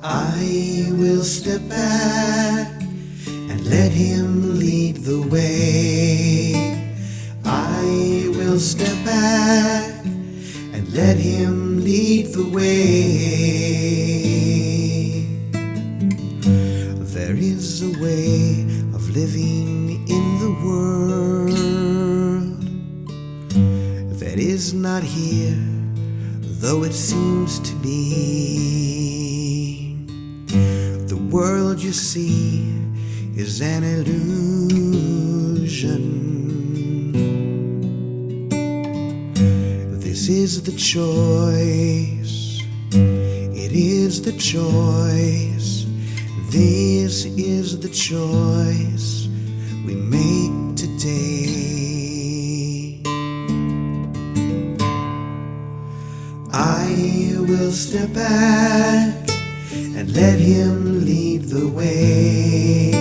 I will step back and let him lead the way. I will step back and let him lead the way. There is a way of living in the world that is not here, though it seems to be. The world you see is an illusion. This is the choice. It is the choice. This is the choice we make today. I will step back and let him lead the way.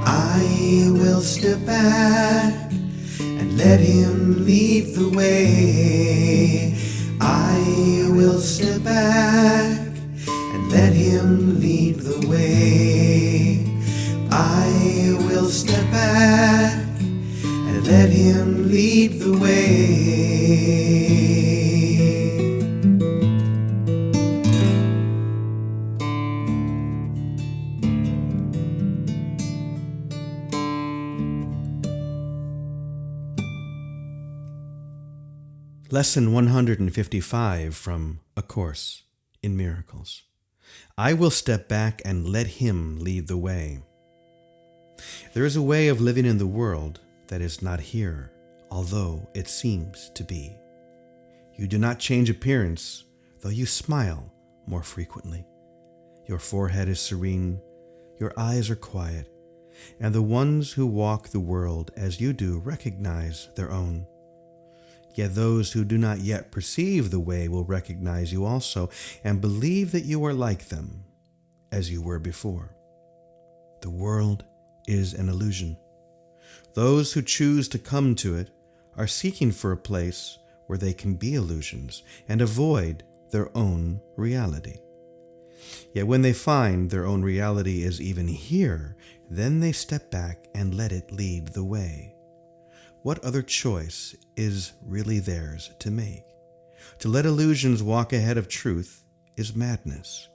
I will step back and let him lead the way. I will step back and let him lead the way. I will step back and let him lead the way. Lesson 155 from A Course in Miracles. I will step back and let him lead the way. There is a way of living in the world that is not here, although it seems to be. You do not change appearance, though you smile more frequently. Your forehead is serene, your eyes are quiet, and the ones who walk the world as you do recognize their own. Yet those who do not yet perceive the way will recognize you also and believe that you are like them, as you were before. The world is an illusion. Those who choose to come to it are seeking for a place where they can be illusions and avoid their own reality. Yet when they find their own reality is even here, then they step back and let it lead the way. What other choice is really theirs to make? To let illusions walk ahead of truth is madness.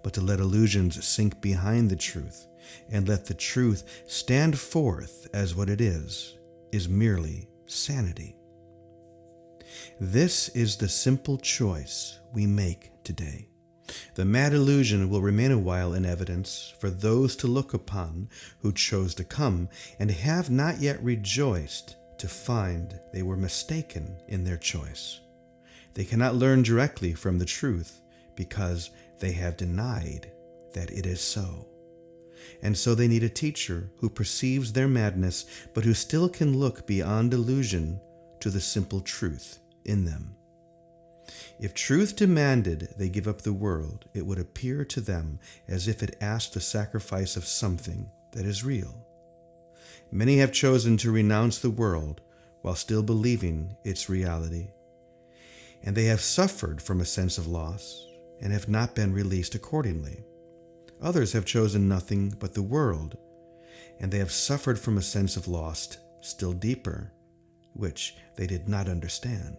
But to let illusions sink behind the truth and let the truth stand forth as what it is merely sanity. This is the simple choice we make today. The mad illusion will remain a while in evidence for those to look upon who chose to come and have not yet rejoiced to find they were mistaken in their choice. They cannot learn directly from the truth because they have denied that it is so. And so they need a teacher who perceives their madness, but who still can look beyond illusion to the simple truth in them. If truth demanded they give up the world, it would appear to them as if it asked the sacrifice of something that is real. Many have chosen to renounce the world while still believing its reality, and they have suffered from a sense of loss and have not been released accordingly. Others have chosen nothing but the world, and they have suffered from a sense of loss still deeper, which they did not understand.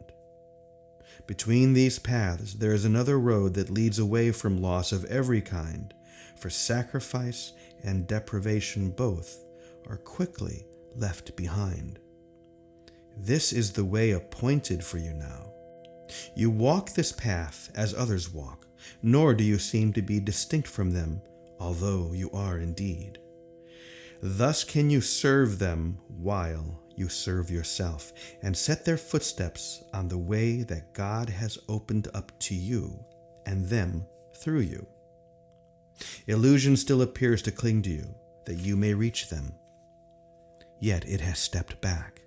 Between these paths there is another road that leads away from loss of every kind, for sacrifice and deprivation both are quickly left behind. This is the way appointed for you now. You walk this path as others walk, nor do you seem to be distinct from them, although you are indeed. Thus can you serve them while you serve yourself, and set their footsteps on the way that God has opened up to you and them through you. Illusion still appears to cling to you, that you may reach them. Yet it has stepped back.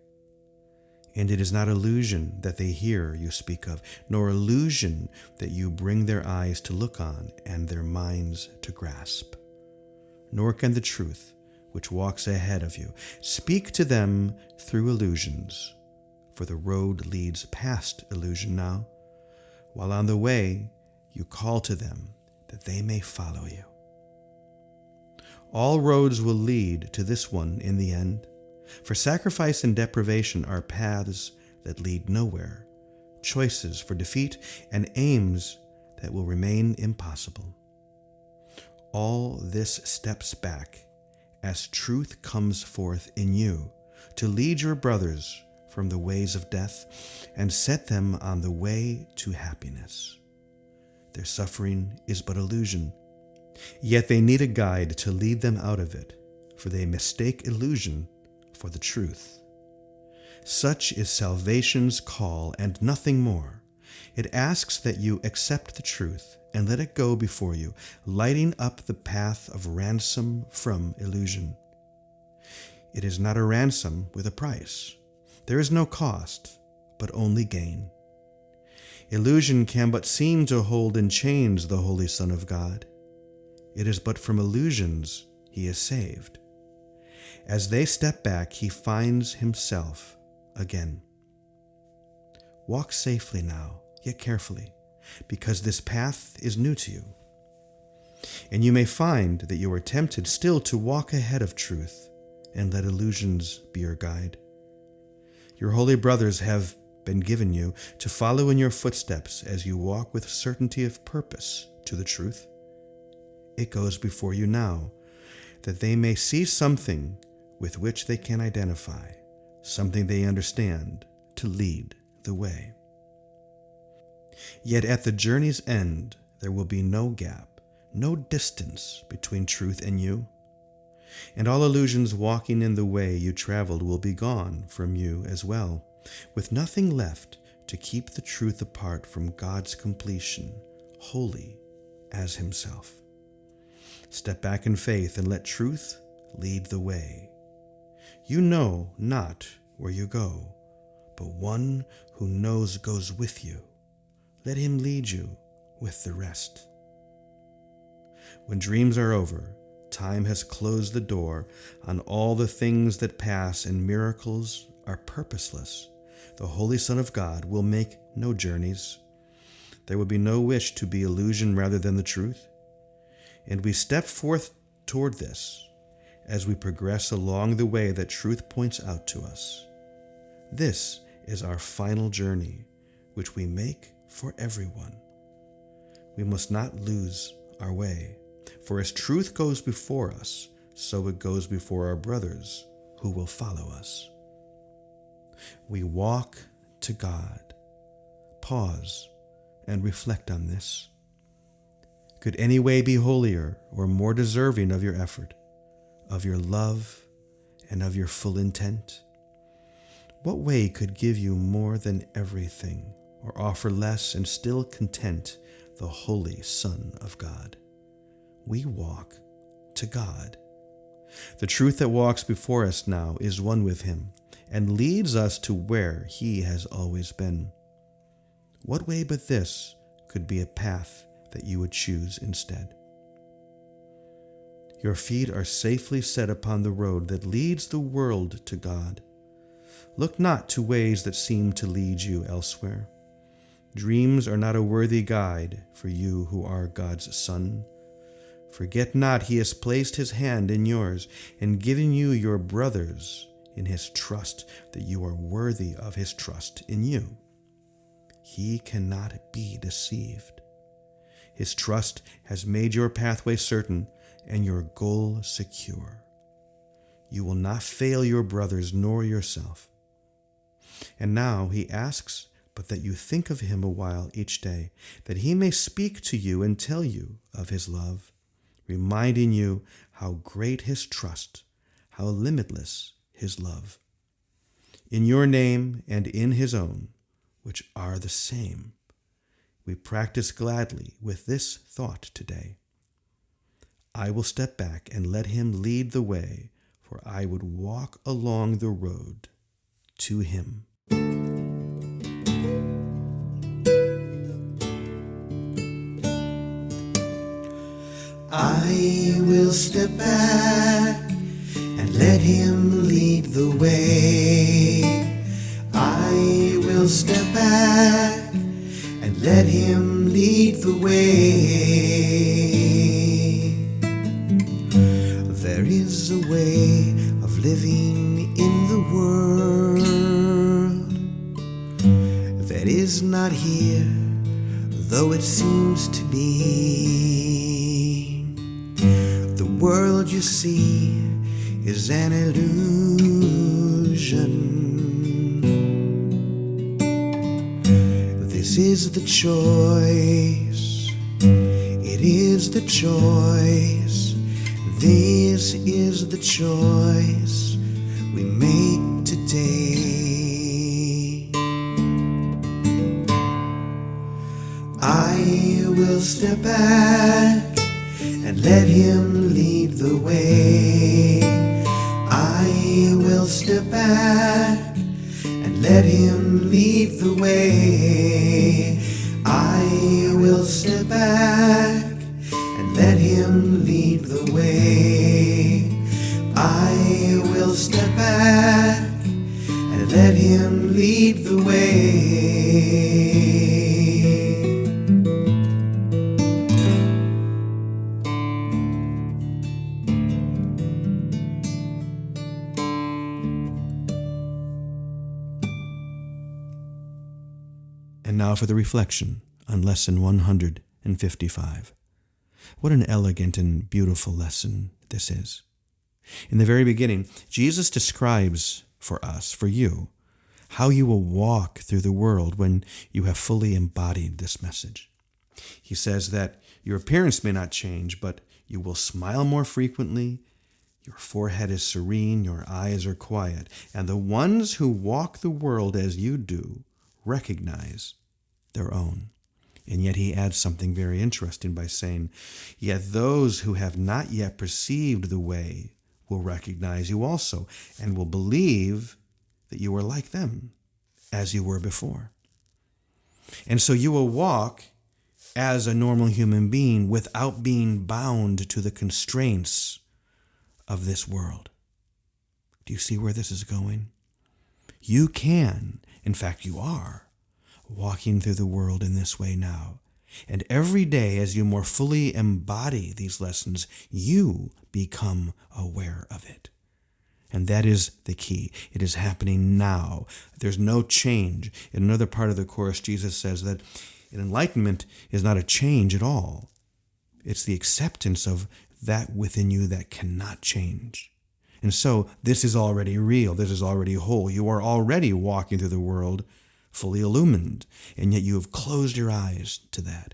And it is not illusion that they hear you speak of, nor illusion that you bring their eyes to look on and their minds to grasp. Nor can the truth, which walks ahead of you, speak to them through illusions, for the road leads past illusion now, while on the way you call to them that they may follow you. All roads will lead to this one in the end, for sacrifice and deprivation are paths that lead nowhere, choices for defeat and aims that will remain impossible. All this steps back as truth comes forth in you to lead your brothers from the ways of death and set them on the way to happiness. Their suffering is but illusion, yet they need a guide to lead them out of it, for they mistake illusion for the truth. Such is salvation's call and nothing more. It asks that you accept the truth and let it go before you, lighting up the path of ransom from illusion. It is not a ransom with a price. There is no cost, but only gain. Illusion can but seem to hold in chains the Holy Son of God. It is but from illusions he is saved. As they step back, he finds himself again. Walk safely now, yet carefully, because this path is new to you. And you may find that you are tempted still to walk ahead of truth and let illusions be your guide. Your holy brothers have been given you to follow in your footsteps as you walk with certainty of purpose to the truth. It goes before you now, that they may see something with which they can identify, something they understand, to lead the way. Yet at the journey's end, there will be no gap, no distance between truth and you, and all illusions walking in the way you traveled will be gone from you as well, with nothing left to keep the truth apart from God's completion, holy as himself. Step back in faith and let truth lead the way. You know not where you go, but one who knows goes with you. Let him lead you with the rest. When dreams are over, time has closed the door on all the things that pass, and miracles are purposeless. The Holy Son of God will make no journeys. There will be no wish to be illusion rather than the truth. And we step forth toward this as we progress along the way that truth points out to us. This is our final journey, which we make for everyone. We must not lose our way, for as truth goes before us, so it goes before our brothers who will follow us. We walk to God. Pause and reflect on this. Could any way be holier or more deserving of your effort, of your love, and of your full intent? What way could give you more than everything, or offer less and still content the Holy Son of God? We walk to God. The truth that walks before us now is one with him and leads us to where he has always been. What way but this could be a path that you would choose instead? Your feet are safely set upon the road that leads the world to God. Look not to ways that seem to lead you elsewhere. Dreams are not a worthy guide for you who are God's son. Forget not he has placed his hand in yours and given you your brothers in his trust, that you are worthy of his trust in you. He cannot be deceived. His trust has made your pathway certain and your goal secure. You will not fail your brothers nor yourself. And now he asks but that you think of him a while each day, that he may speak to you and tell you of his love, reminding you how great his trust, how limitless his love. In your name and in his own, which are the same, we practice gladly with this thought today. I will step back and let him lead the way, for I would walk along the road to him. I will step back and let him lead the way. I will step back and let him lead the way. There is a way of living in the world that is not here, though it seems to be. The world you see is an illusion. This is the choice. It is the choice. This is the choice we make today. I will step back and let him lead the way. I will step back and let him lead the way. I will step back and let him lead the way. I will step back and let him lead the way. And now for the reflection on Lesson 155. What an elegant and beautiful lesson this is. In the very beginning, Jesus describes for us, for you, how you will walk through the world when you have fully embodied this message. He says that your appearance may not change, but you will smile more frequently, your forehead is serene, your eyes are quiet, and the ones who walk the world as you do recognize their own. And yet he adds something very interesting by saying, yet those who have not yet perceived the way will recognize you also, and will believe that you are like them, as you were before. And so you will walk as a normal human being without being bound to the constraints of this world. Do you see where this is going? You can, in fact you are, walking through the world in this way now. And every day as you more fully embody these lessons, you become aware of it. And that is the key. It is happening now. There's no change. In another part of the Course, Jesus says that enlightenment is not a change at all. It's the acceptance of that within you that cannot change. And so this is already real. This is already whole. You are already walking through the world fully illumined, and yet you have closed your eyes to that.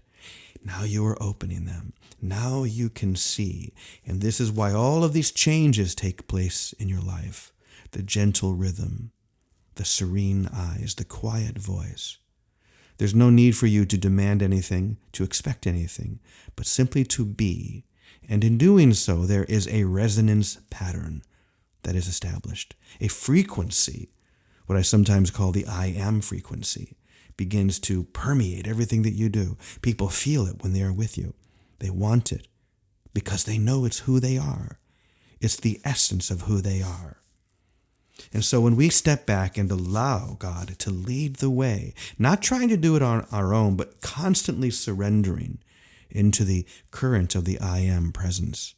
Now you are opening them. Now you can see. And this is why all of these changes take place in your life. The gentle rhythm, the serene eyes, the quiet voice. There's no need for you to demand anything, to expect anything, but simply to be. And in doing so, there is a resonance pattern that is established, a frequency. What I sometimes call the I am frequency begins to permeate everything that you do. People feel it when they are with you. They want it because they know it's who they are. It's the essence of who they are. And so when we step back and allow God to lead the way, not trying to do it on our own, but constantly surrendering into the current of the I am presence,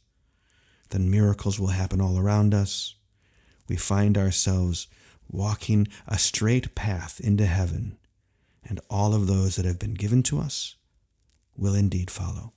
then miracles will happen all around us. We find ourselves walking a straight path into heaven, and all of those that have been given to us will indeed follow.